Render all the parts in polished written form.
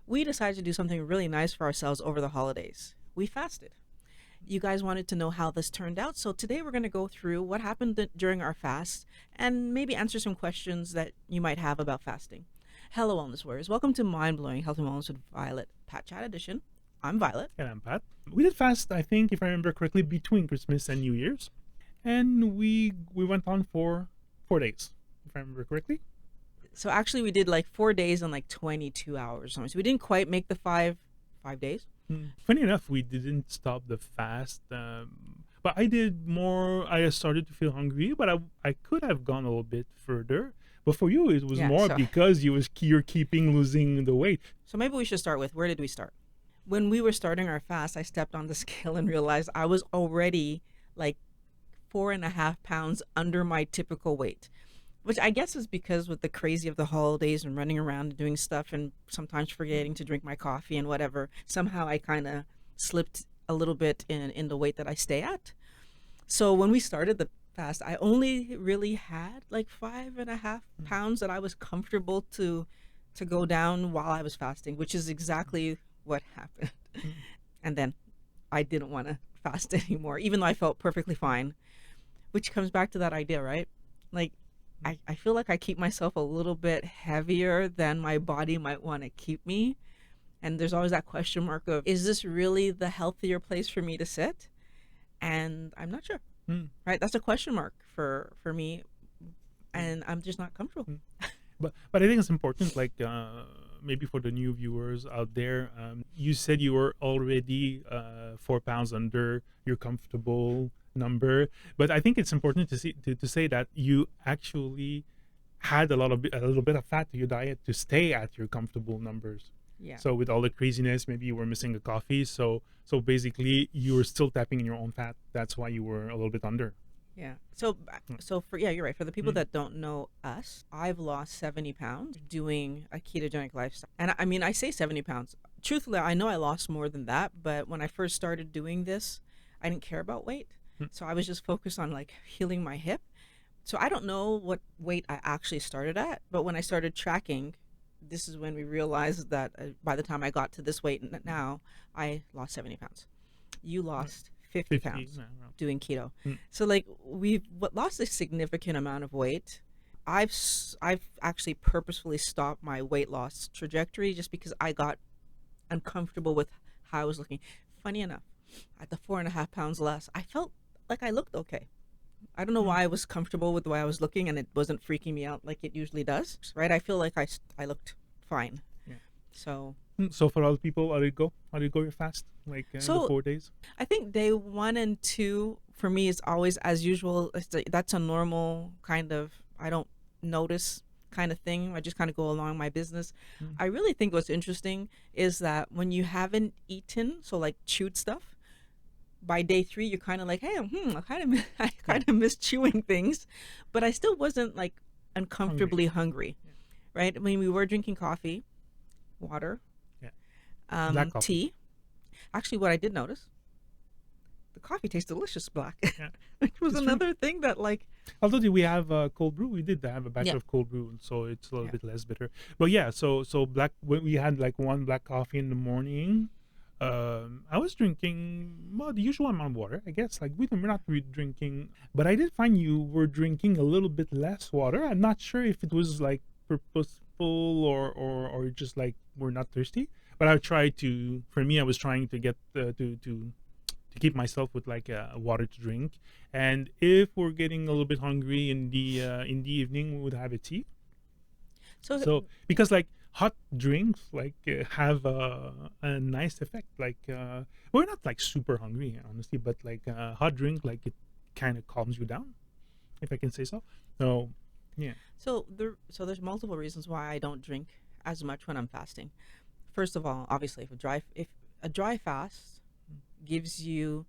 we decided to do something really nice for ourselves over the holidays. We fasted. You guys wanted to know how this turned out, so today we're going to go through what happened during our fast and maybe answer some questions that you might have about fasting. Hello, Wellness Warriors. Welcome to Mind Blowing Health and Wellness with Violet Pat Chat Edition. I'm Violet. And I'm Pat. We did fast, I think, if I remember correctly, between Christmas and New Year's. And we went on for 4 days, if I remember correctly. So actually we did like 4 days and like 22 hours. So we didn't quite make the five days. Funny enough, we didn't stop the fast. But I did more. I started to feel hungry, but I could have gone a little bit further. But for you, it was more because you're keeping losing the weight. So maybe we should start with, where did we start? When we were starting our fast, I stepped on the scale and realized I was already like 4.5 pounds under my typical weight, which I guess is because with the crazy of the holidays and running around and doing stuff and sometimes forgetting to drink my coffee and whatever, somehow I kind of slipped a little bit in the weight that I stay at. So when we started the fast, I only really had like 5.5 pounds that I was comfortable to go down while I was fasting, which is exactly what happened. And then I didn't want to fast anymore, even though I felt perfectly fine, which comes back to that idea, right? Like, I feel like I keep myself a little bit heavier than my body might want to keep me. And there's always that question mark of, is this really the healthier place for me to sit? And I'm not sure, right? That's a question mark for me. And I'm just not comfortable. But I think it's important, like maybe for the new viewers out there, you said you were already 4 pounds under your comfortable number, but I think it's important to say that you actually had a little bit of fat to your diet to stay at your comfortable numbers. Yeah. So with all the craziness, maybe you were missing a coffee. So basically, you were still tapping in your own fat. That's why you were a little bit under. Yeah. So you're right. For the people that don't know us, I've lost 70 pounds doing a ketogenic lifestyle. And I mean, I say 70 pounds. Truthfully, I know I lost more than that, but when I first started doing this, I didn't care about weight. So I was just focused on like healing my hip. So I don't know what weight I actually started at, but when I started tracking, this is when we realized that by the time I got to this weight now, I lost 70 pounds. You lost 50 pounds doing keto. So like we've lost a significant amount of weight. I've actually purposefully stopped my weight loss trajectory just because I got uncomfortable with how I was looking. Funny enough, at the 4.5 pounds less, I felt like I looked okay. I don't know why I was comfortable with the way I was looking and it wasn't freaking me out like it usually does, right? I feel like I looked fine. Yeah. So for all the people, how did it go? How did it go your fast? Like the 4 days? I think day 1 and 2 for me is always as usual. That's a normal kind of, I don't notice kind of thing. I just kind of go along my business. I really think what's interesting is that when you haven't eaten, so like chewed stuff, by day 3 you're kind of like, hey, I kind of miss chewing things, but I still wasn't like uncomfortably hungry. Right? I mean, we were drinking coffee, water, black coffee. tea. Actually, what I did notice, the coffee tastes delicious black. Which was another thing that like, although we have cold brew, we did have a batch of cold brew, so it's a little bit less bitter. But yeah, so black, when we had like one black coffee in the morning, I was drinking the usual amount of water, I guess. Like we're not really drinking, but I did find you were drinking a little bit less water. I'm not sure if it was like purposeful or just like we're not thirsty. But I tried to. For me, I was trying to get to keep myself with like water to drink. And if we're getting a little bit hungry in the evening, we would have a tea. So because like hot drinks like have a nice effect. Like we're not like super hungry, honestly, but like hot drink, like it kind of calms you down, if I can say so. So yeah. So there's multiple reasons why I don't drink as much when I'm fasting. First of all, obviously, if a dry fast gives you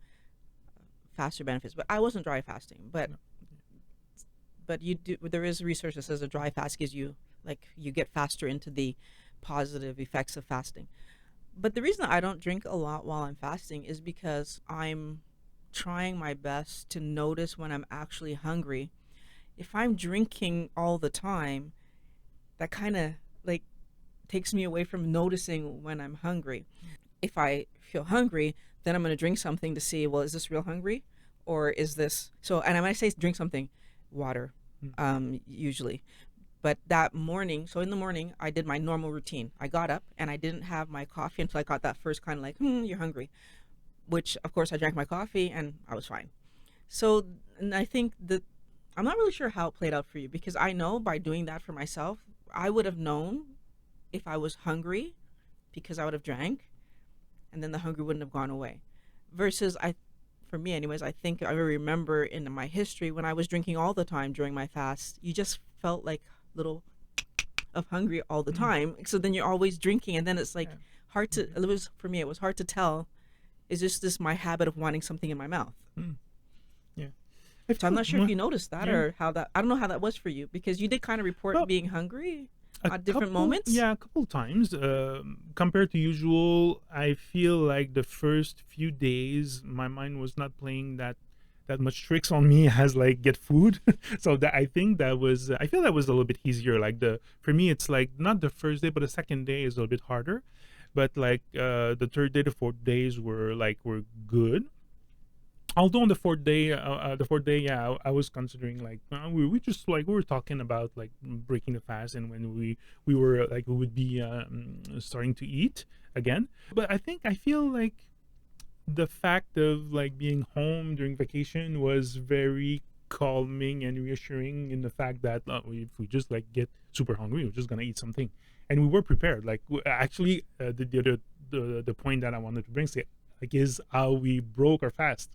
faster benefits, but I wasn't dry fasting, but you do. There is research that says a dry fast gives you, like, you get faster into the positive effects of fasting. But the reason I don't drink a lot while I'm fasting is because I'm trying my best to notice when I'm actually hungry. If I'm drinking all the time, that kind of like takes me away from noticing when I'm hungry. If I feel hungry, then I'm going to drink something to see, well, is this real hungry? Or is this so? And when I say drink something, water, usually. But that morning, so in the morning, I did my normal routine. I got up and I didn't have my coffee until I got that first kind of like, you're hungry, which of course I drank my coffee and I was fine. So, and I think that I'm not really sure how it played out for you, because I know by doing that for myself, I would have known if I was hungry because I would have drank, and then the hunger wouldn't have gone away. Versus for me anyways, I think I remember in my history when I was drinking all the time during my fast, you just felt like little of hungry all the time. So then you're always drinking, and then it's like hard to, it was, for me, it was hard to tell, is this my habit of wanting something in my mouth? Yeah. So I'm not sure if you noticed that, or how that, I don't know how that was for you, because you did kind of report Well, being hungry at different moments. Yeah, a couple times. Compared to usual, I feel like the first few days my mind was not playing that much tricks on me as like get food. So that I think that was I feel that was a little bit easier. Like for me it's like not the first day but the second day is a little bit harder. But like the third day, the fourth days were good. Although on the fourth day, yeah, I was considering like we just like we were talking about like breaking the fast, and when we were like we would be starting to eat again. But I feel like the fact of like being home during vacation was very calming and reassuring in the fact that if we just like get super hungry, we're just gonna eat something, and we were prepared. Like actually, the point that I wanted to bring like is how we broke our fast.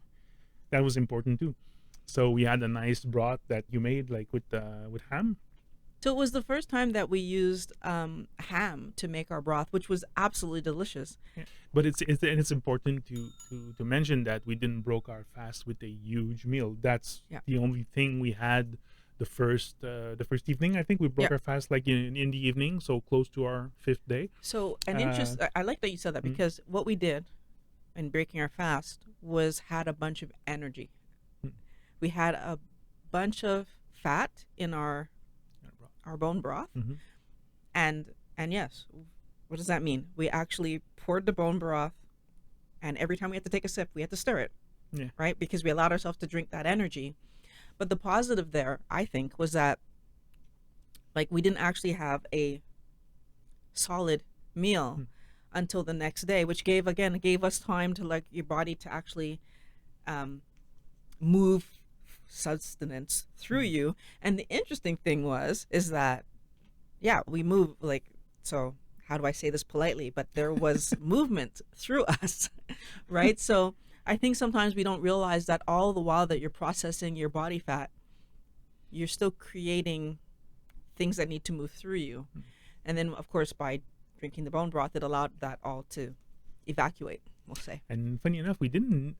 That was important too. So we had a nice broth that you made like with ham. So it was the first time that we used ham to make our broth, which was absolutely delicious. Yeah. But it's important to mention that we didn't broke our fast with a huge meal. That's the only thing we had the first evening. I think we broke our fast like in the evening, so close to our fifth day. So I like that you said that, because what we did in breaking our fast was had a bunch of energy. We had a bunch of fat in our bone broth, and yes, what does that mean? We actually poured the bone broth, and every time we had to take a sip, we had to stir it, right? Because we allowed ourselves to drink that energy. But the positive there, I think, was that like we didn't actually have a solid meal until the next day, which gave us time to like your body to actually move sustenance through you. And the interesting thing is that we move, like, so how do I say this politely, but there was movement through us, right? So I think sometimes we don't realize that all the while that you're processing your body fat, you're still creating things that need to move through you. And then of course by drinking the bone broth, it allowed that all to evacuate, we'll say. And funny enough, we didn't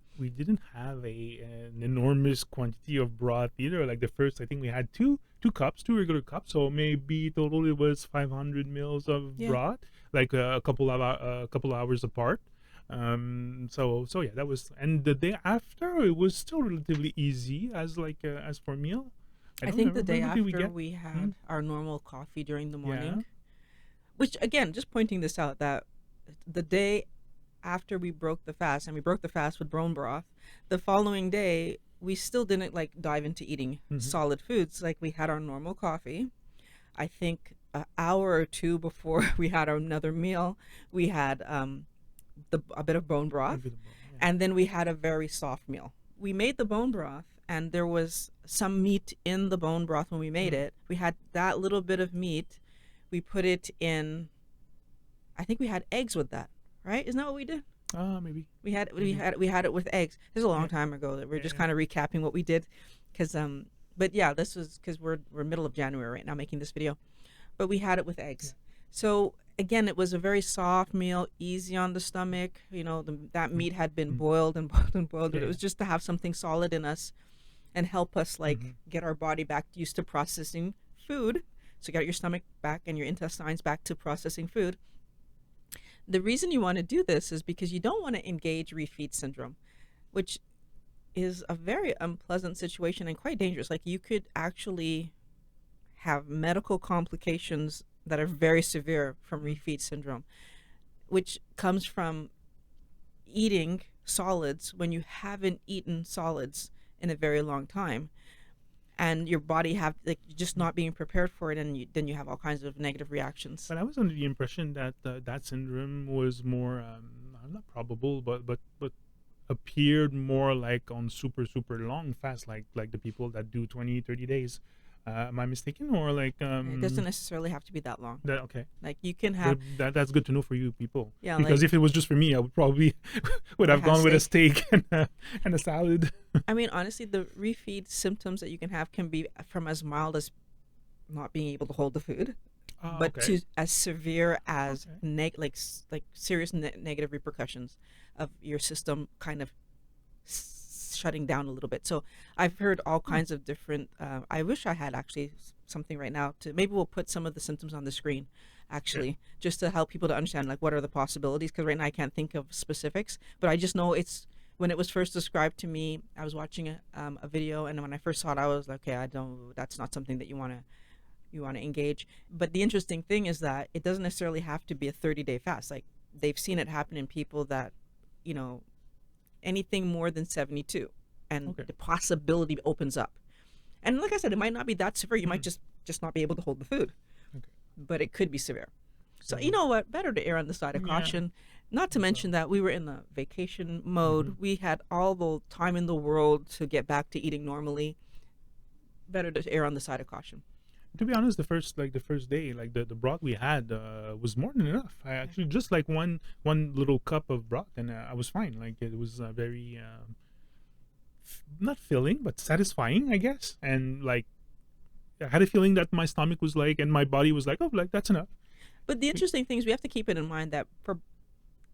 have an enormous quantity of broth either. Like the first, I think we had two regular cups, so maybe total it was 500 mils of broth, like a couple hours apart. So yeah, that was. And the day after, it was still relatively easy as for meal. I think the day after we had our normal coffee during the morning. Which, again, just pointing this out, that the day after we broke the fast, and we broke the fast with bone broth, the following day, we still didn't like dive into eating solid foods. Like we had our normal coffee. I think an hour or two before we had another meal, we had a bit of bone broth, and then we had a very soft meal. We made the bone broth, and there was some meat in the bone broth when we made it. We had that little bit of meat. We put it in, I think we had eggs with that, right? Isn't that what we did? Maybe. We had it with eggs. This is a long time ago that we're just kind of recapping what we did, because but yeah, this was because we're middle of January right now making this video, but we had it with eggs. So again, it was a very soft meal, easy on the stomach. You know, that meat had been boiled and boiled and boiled, but it was just to have something solid in us and help us like get our body back used to processing food. So you got your stomach back and your intestines back to processing food. The reason you want to do this is because you don't want to engage refeed syndrome, which is a very unpleasant situation and quite dangerous. Like you could actually have medical complications that are very severe from refeed syndrome, which comes from eating solids when you haven't eaten solids in a very long time, and your body have like just not being prepared for it, and then you have all kinds of negative reactions. But I was under the impression that that syndrome was more not probable, but appeared more like on super long fast, like the people that do 20-30 days. Am I mistaken, or like It doesn't necessarily have to be that long. that? Okay, Like you can but have, that's good to know for you people. yeah, Because like if it was just for me, I would probably would have have gone with a steak. steak and a salad. I mean, honestly, the refeed symptoms that you can have can be from as mild as not being able to hold the food, Oh, but okay. to as severe as Okay. like serious negative repercussions of your system kind of shutting down a little bit. So I've heard all Huh. kinds of different. I wish I had actually something right now to maybe we'll put some of the symptoms on the screen, Okay. actually, just to help people to understand like what are the possibilities. Because right now I can't think of specifics, but I just know it's when it was first described to me. I was watching a video, and when I first saw it, I was like, okay, I don't. That's not something that you want to engage. But the interesting thing is that it doesn't necessarily have to be a 30-day fast. Like they've seen it happen in people that, you know, anything more than 72, and Okay. the possibility opens up. And like I said, it might not be that severe. You might Mm. just not be able to hold the food, Okay. but it could be severe. So you So know what? Better to err on the side of yeah. caution. Not to So. mention that we were in the vacation Mhm. mode. We had all the time in the world to get back to eating normally. Better to err on the side of caution. To be honest, the first day, like the broth we had was more than enough. I Yeah. actually just like one little cup of broth, and I was fine. Like it was very not filling, but satisfying, I guess. And like I had a feeling that my stomach was like, and my body was like, oh, like that's enough. But the interesting thing is we have to keep it in mind that for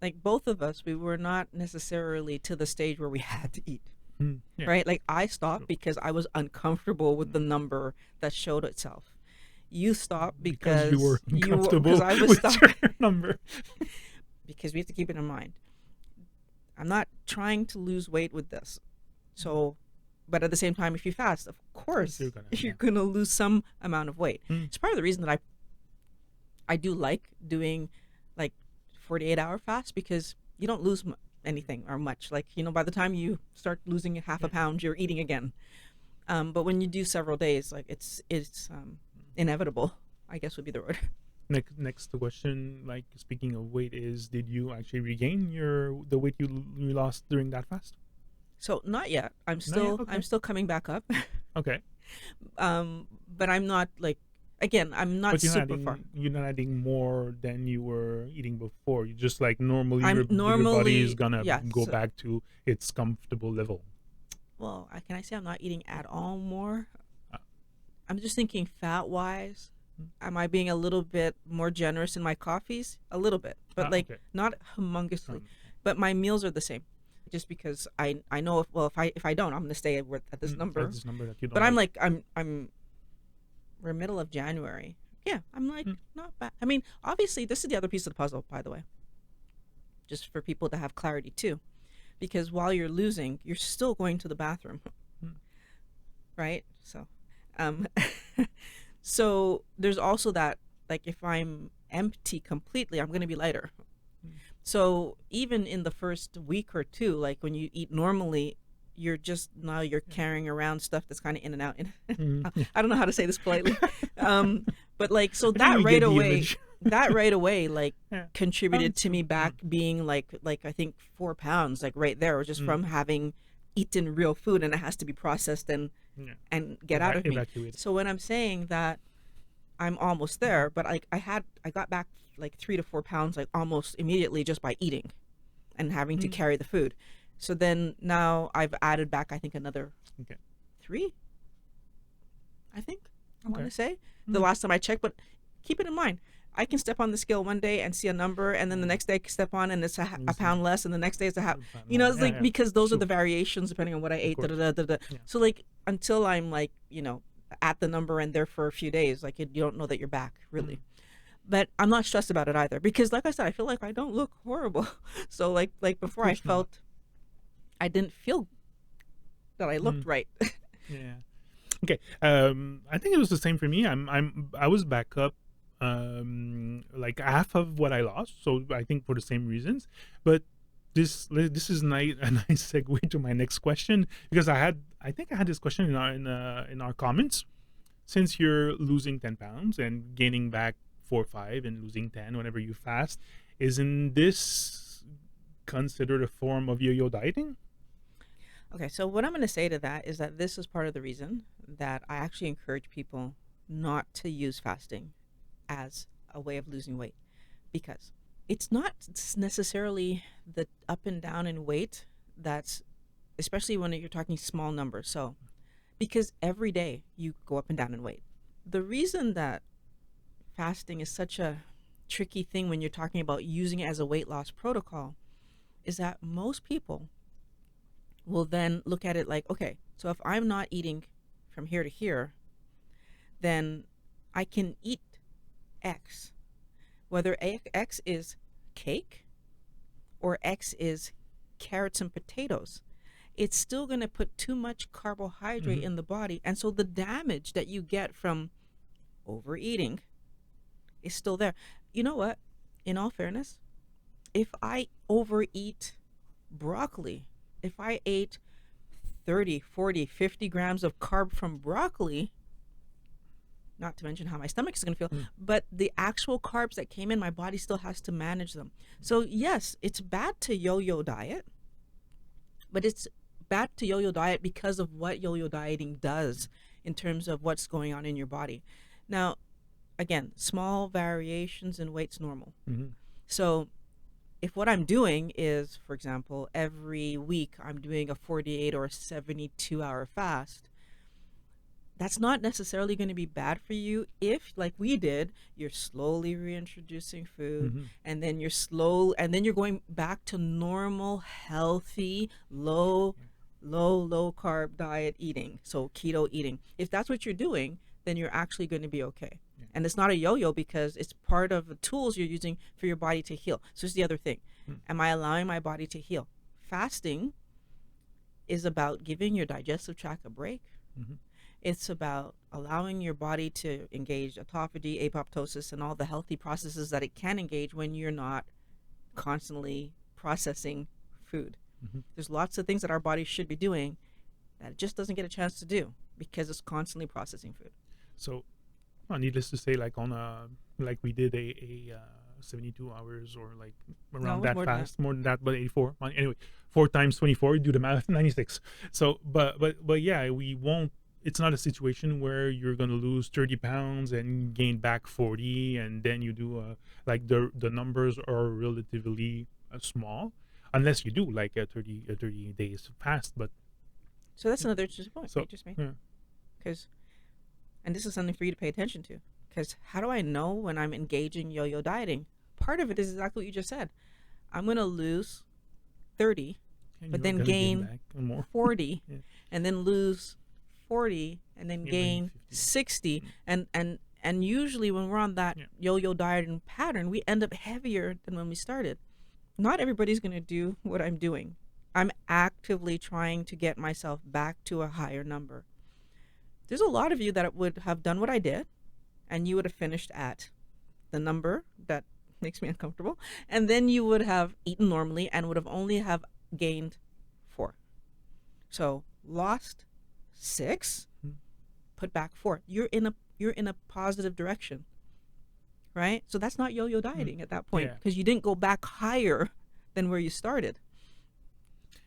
like both of us, we were not necessarily to the stage where we had to eat. Mm, yeah, Right? Like I stopped true. because I was uncomfortable with the Mm. number that showed itself. You stopped Because you were because uncomfortable I was with stopping. your number. Because we have to keep it in mind. I'm not trying to lose weight with this. So, but at the same time, if you fast, of Of course, course, you're gonna, you're yeah. going to lose some amount of weight. Mm. It's part of the reason that I do like doing like 48-hour fast, because you don't lose anything or much. Like, you know, by the time you start losing half a Yeah. pound, you're eating again. But when you do several days, like it's inevitable, I guess would be the word. Next question, like speaking of weight, is did you actually regain the weight you lost during that fast? So not yet. Not yet. I'm Okay. still coming back up. Okay. But I'm not like, again, I'm not But super far. you're not adding more than you were eating before. You just like normally I'm your body is normally, gonna yeah. go So, back to its comfortable level. well, can I say I'm not eating at all more? Uh, I'm just thinking fat wise. mm, Am I being a little bit more generous in my coffees? A little bit, but like okay. not humongously. Um, But my meals are the same, just because I know if I don't, I'm gonna stay at this at number. this number that you But don't I'm like. like we're middle of January. Yeah, I'm like Mm, not bad. I mean, obviously, this is the other piece of the puzzle, by the way, just for people to have clarity too, because while you're losing, you're still going to the bathroom, mm, right? So, um, so there's also that, like, if I'm empty completely, I'm gonna be lighter. mm, So even in the first week or two, like when you eat normally, you're just now you're yeah. carrying around stuff that's kind of in and out. Yeah. I don't know how to say this politely, um, but like so I think we get the image. that right away, like Yeah. contributed to me True. back being like I think 4 pounds, like right there, just Mm, from having eaten real food, and it has to be processed yeah. and get out of me. Evacuate. So when I'm saying that I'm almost there, but I got back like 3 to 4 pounds like almost immediately just by eating and having to Mm, carry the food. So then now I've added back I think another okay. 3. I think I want Okay. to say the Mm, last time I checked, but keep it in mind. I can step on the scale one day and see a number, and then the yeah. next day I can step on and it's a Easy. pound less, and the next day it's a half. You know, More. it's Yeah. like Yeah. because those are True. the variations depending on what I Of ate. Da, da, course. da, da, da. Yeah. So like until I'm like at the number and there for a few days, like you don't know that you're back Mm, really. But I'm not stressed about it either, because like I said, I feel like I don't look horrible. So like of before course not. I didn't feel that I Mm, looked right. yeah. Okay. I think it was the same for me. I was back up like half of what I lost. So I think for the same reasons. But this is a nice segue to my next question, because I think I had this question in our comments. Since you're losing 10 pounds and gaining back 4 or 5 and losing 10 whenever you fast, isn't this considered a form of yo-yo dieting? Okay, so what I'm going to say to that is that this is part of the reason that I actually encourage people not to use fasting as a way of losing weight, because it's not necessarily the up and down in weight that's, especially when you're talking small numbers. So, because every day you go up and down in weight. The reason that fasting is such a tricky thing when you're talking about using it as a weight loss protocol is that most people will then look at it like, okay, so if I'm not eating from here to here, then I can eat X. Whether X is cake or X is carrots and potatoes, it's still going to put too much carbohydrate in the body. And so the damage that you get from overeating is still there. You know what? In all fairness, if I overeat broccoli, if I ate 30, 40, 50 grams of carb from broccoli, not to mention how my stomach is going to feel, but the actual carbs that came in, my body still has to manage them. So yes, it's bad to yo-yo diet, but it's bad to yo-yo diet because of what yo-yo dieting does in terms of what's going on in your body. Now, again, small variations in weight's normal. So if what I'm doing is, for example, every week I'm doing a 48 or a 72-hour fast, that's not necessarily going to be bad for you if, like we did, you're slowly reintroducing food, and then you're going back to normal, healthy, low carb diet eating, so keto eating. If that's what you're doing, then you're actually going to be okay. And it's not a yo-yo because it's part of the tools you're using for your body to heal. So it's the other thing. Am I allowing my body to heal? Fasting is about giving your digestive tract a break. It's about allowing your body to engage autophagy, apoptosis, and all the healthy processes that it can engage when you're not constantly processing food. There's lots of things that our body should be doing that it just doesn't get a chance to do because it's constantly processing food. So, needless to say, like we did a 72 hours or like around that fast, more than that, but 84. Anyway, 4 times 24, you do the math, 96. So, but yeah, we won't. It's not a situation where you're gonna lose 30 pounds and gain back 40, and then you do like the numbers are relatively small, unless you do like a 30 days fast. But so that's another point so you just made, because, and this is something for you to pay attention to, because how do I know when I'm engaging yo-yo dieting? Part of it is exactly what you just said. I'm gonna lose 30, but then gain more 40, and then lose 40, and then gain 60, and usually when we're on that yo-yo dieting pattern, we end up heavier than when we started. Not everybody's going to do what I'm doing. I'm actively trying to get myself back to a higher number. There's a lot of you that would have done what I did, and you would have finished at the number that makes me uncomfortable, and then you would have eaten normally and would have only have gained 4. So lost 6, put back 4. You're in a positive direction, right? So that's not yo-yo dieting at that point, because you didn't go back higher than where you started.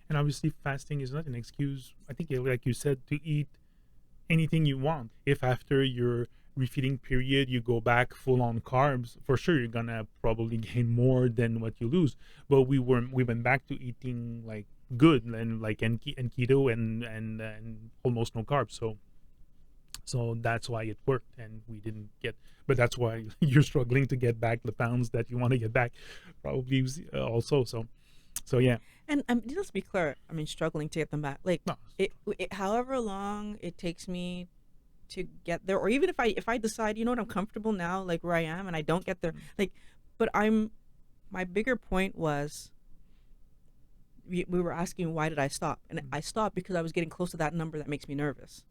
And obviously, fasting is not an excuse. I think, like you said, to eat anything you want. If after your refeeding period you go back full on carbs, for sure you're gonna probably gain more than what you lose. But we went back to eating like good and like and keto and almost no carbs. So that's why it worked, and we didn't get. But that's why you're struggling to get back the pounds that you want to get back, probably also. So yeah. And let's be clear. I mean, struggling to get them back, like No. it however long it takes me to get there, or even if I decide, you know what, I'm comfortable now, like where I am, and I don't get there, like, but my bigger point was, we were asking why did I stop, and I stopped because I was getting close to that number that makes me nervous.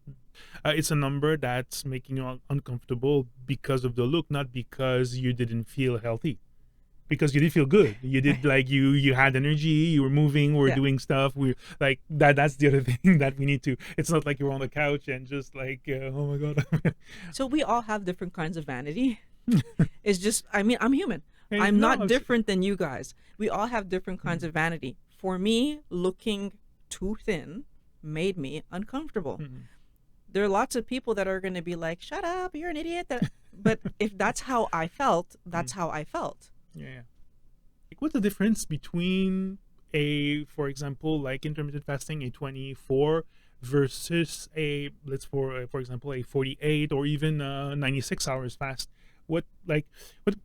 it's a number that's making you uncomfortable because of the look, not because you didn't feel healthy. Because you did feel good. You did, like, you had energy, you were moving, we were Yeah. doing stuff. We like that's the other thing that we need to. It's not like you're on the couch and just like, oh my god. So we all have different kinds of vanity. It's just, I mean, I'm human. Hey, I'm no, not different than you guys. We all have different kinds of vanity. For me, looking too thin made me uncomfortable. Mhm. There are lots of people that are going to be like, shut up, you're an idiot. But if that's how I felt, that's how I felt. Yeah. Like, what's the difference between a, for example, like intermittent fasting, a 24 versus a, for example, a 48 or even 96 hours fast? What like what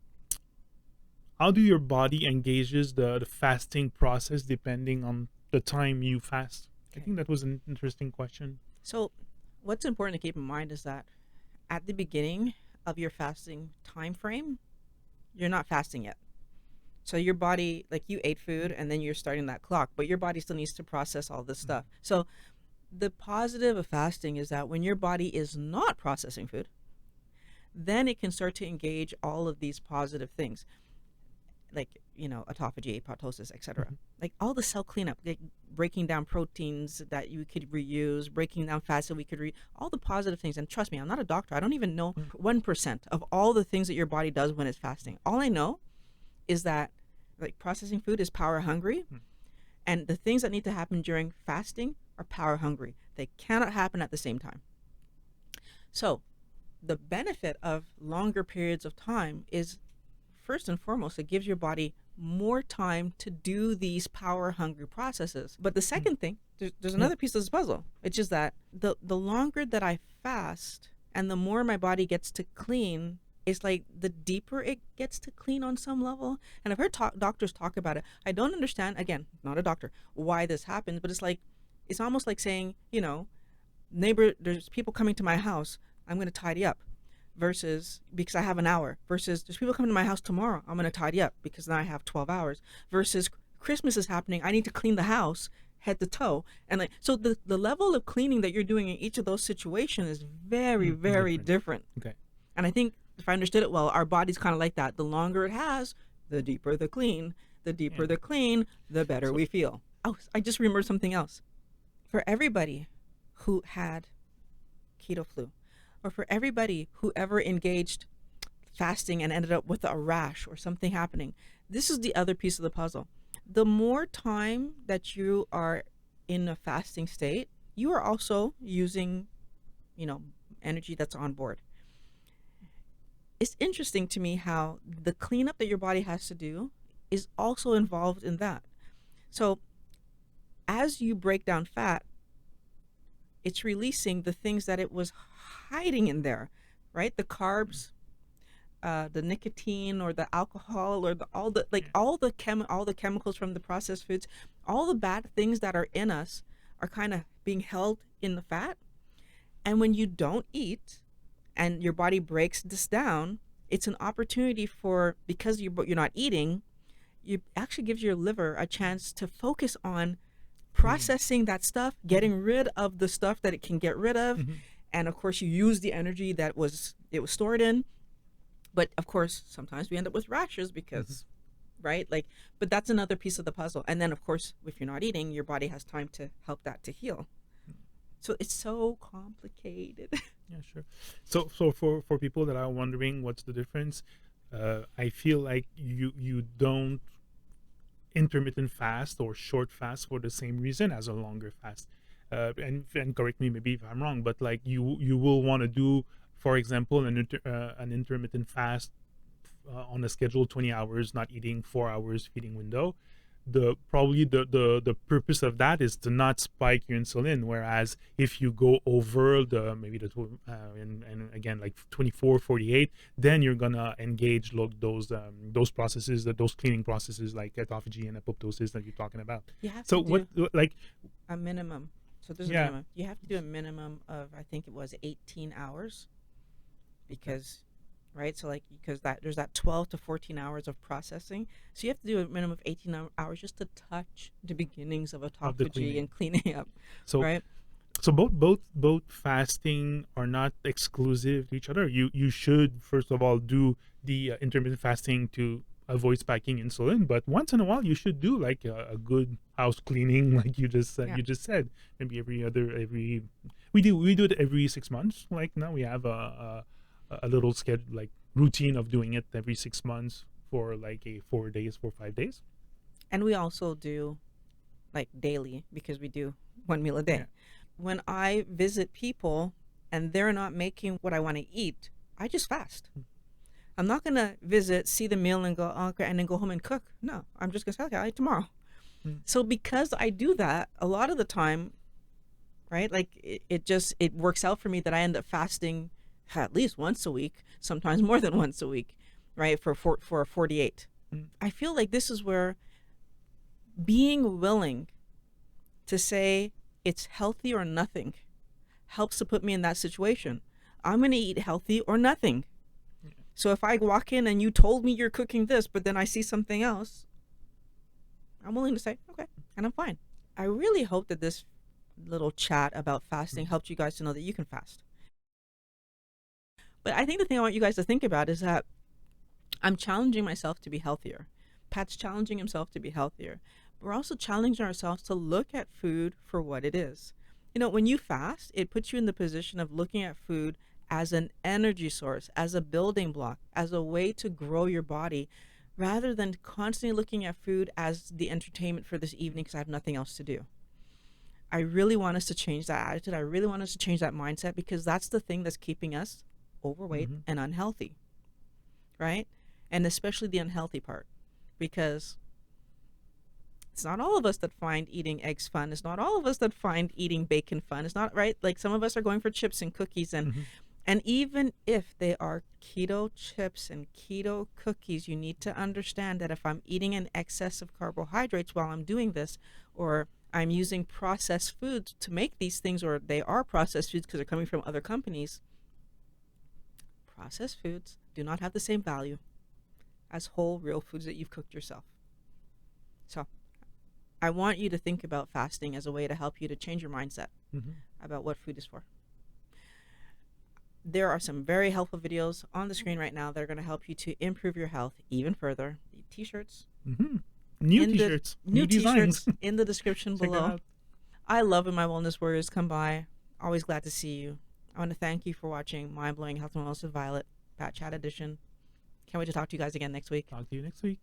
how do your body engages the fasting process depending on the time you fast? I Okay. think that was an interesting question. So what's important to keep in mind is that at the beginning of your fasting time frame, you're not fasting yet. So your body, like, you ate food and then you're starting that clock, but your body still needs to process all this stuff. So the positive of fasting is that when your body is not processing food, then it can start to engage all of these positive things, like, autophagy, apoptosis, etc. Like all the cell cleanup, like breaking down proteins that you could reuse, breaking down fats that we could all the positive things. And trust me, I'm not a doctor. I don't even know 1% of all the things that your body does when it's fasting. All I know is that, like, processing food is power hungry, and the things that need to happen during fasting are power hungry. They cannot happen at the same time. So the benefit of longer periods of time is, first and foremost, it gives your body more time to do these power hungry processes. But the second thing, there's another piece of this puzzle, which is that the longer that I fast and the more my body gets to clean, it's like the deeper it gets to clean on some level. And I've heard doctors talk about it. I don't understand, again, not a doctor, why this happens, but it's almost like saying, neighbor, there's people coming to my house, I'm going to tidy up, versus, because I have an hour, versus there's people coming to my house tomorrow, I'm going to tidy up because now I have 12 hours, versus Christmas is happening, I need to clean the house head to toe. And like, so the level of cleaning that you're doing in each of those situations is very, very different. Okay. And I think, if I understood it well, our body's kind of like that. The longer it has, the deeper the clean. The deeper the clean, the better we feel. Oh, I just remembered something else. For everybody who had keto flu, or for everybody who ever engaged fasting and ended up with a rash or something happening, this is the other piece of the puzzle. The more time that you are in a fasting state, you are also using, energy that's on board. It's interesting to me how the cleanup that your body has to do is also involved in that. So as you break down fat, it's releasing the things that it was hiding in there, right? The carbs, the nicotine or the alcohol, or all the chemicals from the processed foods, all the bad things that are in us are kind of being held in the fat. And when you don't eat and your body breaks this down, it's an opportunity for, because you're not eating, it actually gives your liver a chance to focus on processing that stuff, getting rid of the stuff that it can get rid of. And of course you use the energy that it was stored in. But of course sometimes we end up with rashes because right, like, but that's another piece of the puzzle. And then of course, if you're not eating, your body has time to help that to heal. So it's so complicated. Yeah, sure. So for people that are wondering what's the difference, I feel like you don't intermittent fast or short fast for the same reason as a longer fast. And correct me maybe if I'm wrong, but like you will want to do, for example, an intermittent fast on a schedule 20 hours, not eating, 4 hours feeding window. Probably the purpose of that is to not spike your insulin, whereas if you go over and again like 24 48, then you're gonna engage those processes, those cleaning processes like autophagy and apoptosis that you're talking about. You have So to do what like a minimum. So there's a minimum. You have to do a minimum of, I think it was 18 hours, because right, so like, because there's that 12 to 14 hours of processing, so you have to do a minimum of 18 hours just to touch the beginnings of autophagy and cleaning up. So right, So both fasting are not exclusive to each other. You should first of all do the intermittent fasting to avoid spiking insulin, but once in a while you should do like a good house cleaning, like Yeah. you just said. Maybe every we do it every 6 months. Like now we have a little schedule, like routine of doing it every 6 months for like a 4 days, 4 5 days. And we also do like daily because we do one meal a Yeah. day. When I visit people and they're not making what I want to eat, I just fast. I'm not gonna visit, see the meal, and go, oh, okay, and then go home and cook. No, I'm just gonna say, okay, I'll eat tomorrow. Mm. So because I do that, a lot of the time, right? Like it works out for me that I end up fasting at least once a week, sometimes more than once a week, right? For 48. Mm. I feel like this is where being willing to say it's healthy or nothing helps to put me in that situation. I'm gonna eat healthy or nothing. So if I walk in and you told me you're cooking this, but then I see something else, I'm willing to say, okay, and I'm fine. I really hope that this little chat about fasting helped you guys to know that you can fast. But I think the thing I want you guys to think about is that I'm challenging myself to be healthier. Pat's challenging himself to be healthier. But we're also challenging ourselves to look at food for what it is. You know, when you fast, it puts you in the position of looking at food as an energy source, as a building block, as a way to grow your body, rather than constantly looking at food as the entertainment for this evening because I have nothing else to do. I really want us to change that attitude. I really want us to change that mindset because that's the thing that's keeping us overweight Mm-hmm. and unhealthy, right? And especially the unhealthy part because it's not all of us that find eating eggs fun. It's not all of us that find eating bacon fun. It's not right. Like some of us are going for chips and cookies Mm-hmm. and even if they are keto chips and keto cookies, you need to understand that if I'm eating an excess of carbohydrates while I'm doing this, or I'm using processed foods to make these things, or they are processed foods because they're coming from other companies, processed foods do not have the same value as whole, real foods that you've cooked yourself. So I want you to think about fasting as a way to help you to change your mindset Mm-hmm. about what food is for. There are some very helpful videos on the screen right now that are going to help you to improve your health even further. The t-shirts Mm-hmm. New in the t-shirts, new new designs. t-shirts in the description Check it below. out. I love when my wellness warriors come by. Always glad to see you. I want to thank you for watching Mind Blowing Health and Wellness with Violet, Pat Chat Edition. Can't wait to talk to you guys again next week. Talk to you next week.